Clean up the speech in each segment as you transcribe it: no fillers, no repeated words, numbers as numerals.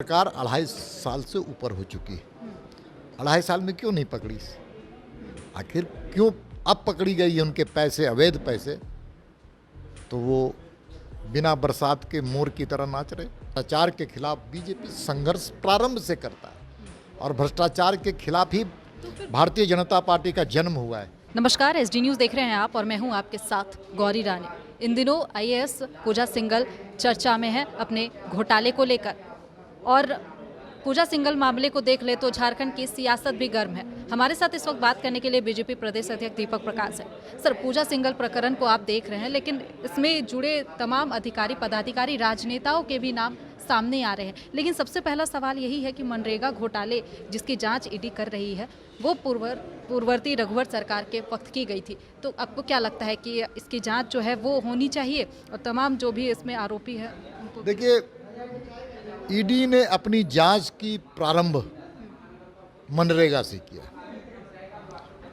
सरकार 2.5 साल से ऊपर हो चुकी है। 2.5 साल में क्यों नहीं पकड़ी? आखिर क्यों अब पकड़ी गई है उनके पैसे, अवैध पैसे? तो वो बिना बरसात के मोर की तरह नाच रहे। भ्रष्टाचार के खिलाफ बीजेपी संघर्ष प्रारंभ से करता है और भ्रष्टाचार के खिलाफ ही भारतीय जनता पार्टी का जन्म हुआ है। नमस्कार, एसडी न्यूज़ देख रहे हैं आप और मैं हूं आपके साथ गौरी रानी। इन दिनों आईएएस पूजा सिंघल चर्चा में है अपने घोटाले को लेकर, और पूजा सिंघल मामले को देख ले तो झारखंड की सियासत भी गर्म है। हमारे साथ इस वक्त बात करने के लिए बीजेपी प्रदेश अध्यक्ष दीपक प्रकाश है। सर, पूजा सिंघल प्रकरण को आप देख रहे हैं, लेकिन इसमें जुड़े तमाम अधिकारी, पदाधिकारी, राजनेताओं के भी नाम सामने आ रहे हैं। लेकिन सबसे पहला सवाल यही है कि मनरेगा घोटाले जिसकी जांच ईडी कर रही है वो पूर्ववर्ती रघुवर सरकार के वक्त की गई थी। तो आपको क्या लगता है कि इसकी जांच जो है वो होनी चाहिए और तमाम जो भी इसमें आरोपी है उनको? देखिए, ईडी ने अपनी जांच की प्रारंभ मनरेगा से किया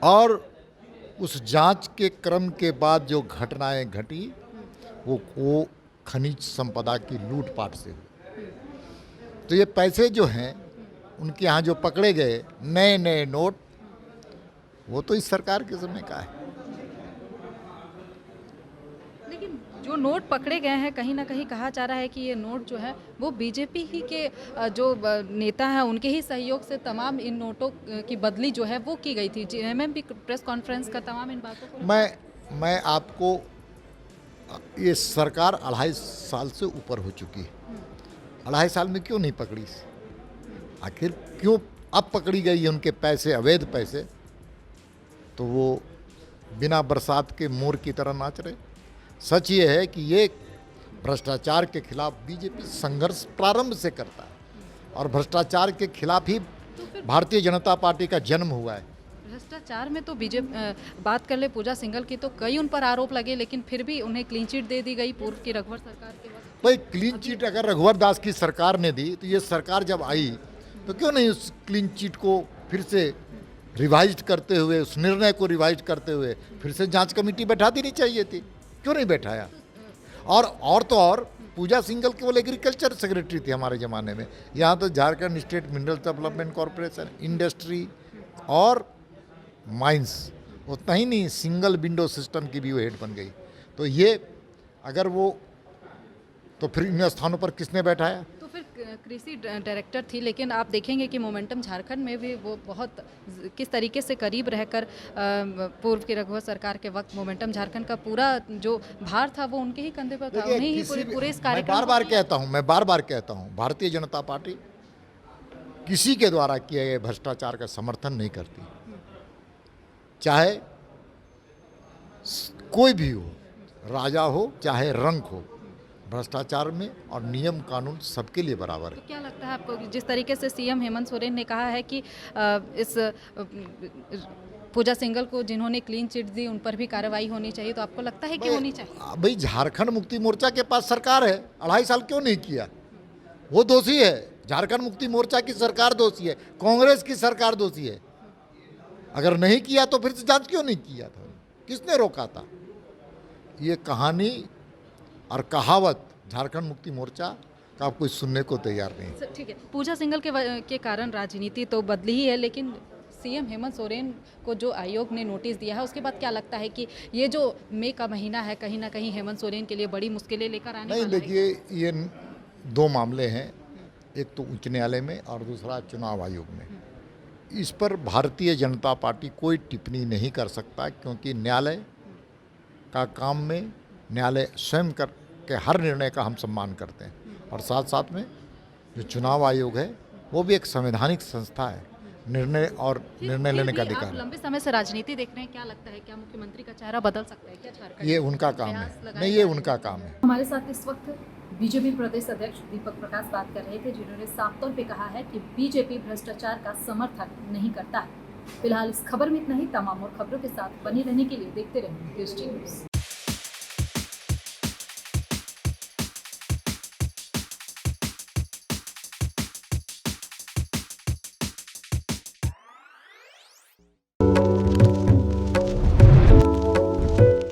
और उस जांच के क्रम के बाद जो घटनाएं घटी वो खनिज संपदा की लूटपाट से हुई। तो ये पैसे जो हैं उनके यहाँ जो पकड़े गए नए नए नोट, वो तो इस सरकार के समय का है। लेकिन जो नोट पकड़े गए हैं, कहीं ना कहीं कहा जा रहा है कि ये नोट जो है वो बीजेपी ही के जो नेता हैं उनके ही सहयोग से तमाम इन नोटों की बदली जो है वो की गई थी। एमएम भी प्रेस कॉन्फ्रेंस का तमाम इन बातों को मैं आपको, ये सरकार 2.5 साल से ऊपर हो चुकी है। 2.5 साल में क्यों नहीं पकड़ी? आखिर क्यों अब पकड़ी गई है उनके पैसे, अवैध पैसे? तो वो बिना बरसात के मोर की तरह नाच रहे। सच ये है कि ये भ्रष्टाचार के खिलाफ बीजेपी संघर्ष प्रारंभ से करता है और भ्रष्टाचार के खिलाफ ही भारतीय जनता पार्टी का जन्म हुआ है। भ्रष्टाचार में तो बीजेपी बात कर ले पूजा सिंघल की, तो कई उन पर आरोप लगे, लेकिन फिर भी उन्हें क्लीन चिट दे दी गई पूर्व की रघुवर सरकार के वक्त। भाई, क्लीन चिट अगर रघुवर दास की सरकार ने दी तो ये सरकार जब आई तो क्यों नहीं उस क्लीन चिट को फिर से रिवाइज करते हुए, उस निर्णय को रिवाइज करते हुए फिर से जांच कमेटी बैठा देनी चाहिए थी? क्यों नहीं बैठाया? और तो और पूजा सिंघल केवल एग्रीकल्चर सेक्रेटरी थी हमारे ज़माने में। यहाँ तो Jharkhand state mineral development corporation, industry और माइंस, उतना ही नहीं, सिंगल विंडो सिस्टम की भी वो हेड बन गई। तो ये अगर वो, तो फिर इन स्थानों पर किसने बैठाया? तो फिर कृषि डायरेक्टर थी, लेकिन आप देखेंगे कि मोमेंटम झारखंड में भी वो बहुत किस तरीके से करीब रहकर पूर्व की रघुवर सरकार के वक्त मोमेंटम झारखंड का पूरा जो भार था वो उनके ही कंधे पर था। उन्हें ही पूरे इस कार्यक्रम मैं बार बार कहता हूँ भारतीय जनता पार्टी किसी के द्वारा किए गए भ्रष्टाचार का समर्थन नहीं करती, चाहे कोई भी हो, राजा हो चाहे रंक हो। भ्रष्टाचार में और नियम कानून सबके लिए बराबर है। तो क्या लगता है आपको, जिस तरीके से सीएम हेमंत सोरेन ने कहा है कि इस पूजा सिंघल को जिन्होंने क्लीन चिट दी उन पर भी कार्रवाई होनी चाहिए, तो आपको लगता है कि होनी चाहिए? भाई, झारखंड मुक्ति मोर्चा के पास सरकार है, 2.5 साल क्यों नहीं किया? वो दोषी है। झारखंड मुक्ति मोर्चा की सरकार दोषी है, कांग्रेस की सरकार दोषी है। अगर नहीं किया तो फिर से जांच क्यों नहीं किया था? किसने रोका था? ये कहानी और कहावत झारखंड मुक्ति मोर्चा का कोई सुनने को तैयार नहीं। ठीक है, पूजा सिंघल के कारण राजनीति तो बदली ही है, लेकिन सीएम हेमंत सोरेन को जो आयोग ने नोटिस दिया है उसके बाद क्या लगता है कि ये जो मई का महीना है कहीं ना कहीं हेमंत सोरेन के लिए बड़ी मुश्किलें लेकर आने वाला है? देखिए, ये 2 मामले हैं, एक तो उच्च न्यायालय में और दूसरा चुनाव आयोग में। इस पर भारतीय जनता पार्टी कोई टिप्पणी नहीं कर सकता, क्योंकि न्यायालय का काम में न्यायालय स्वयं के हर निर्णय का हम सम्मान करते हैं। और साथ साथ में जो चुनाव आयोग है वो भी एक संवैधानिक संस्था है, निर्णय लेने का अधिकार है। लंबे समय से राजनीति देख रहे हैं, क्या लगता है क्या मुख्यमंत्री का चेहरा बदल सकता है क्या झारखंड? ये उनका काम है। नहीं, ये उनका काम है। हमारे साथ इस वक्त बीजेपी प्रदेश अध्यक्ष दीपक प्रकाश बात कर रहे थे, जिन्होंने साफ तौर पे कहा है कि बीजेपी भ्रष्टाचार का समर्थन नहीं करता है। फिलहाल इस खबर में इतना ही। तमाम और खबरों के साथ बने रहने के लिए देखते रहें एसडी न्यूज़।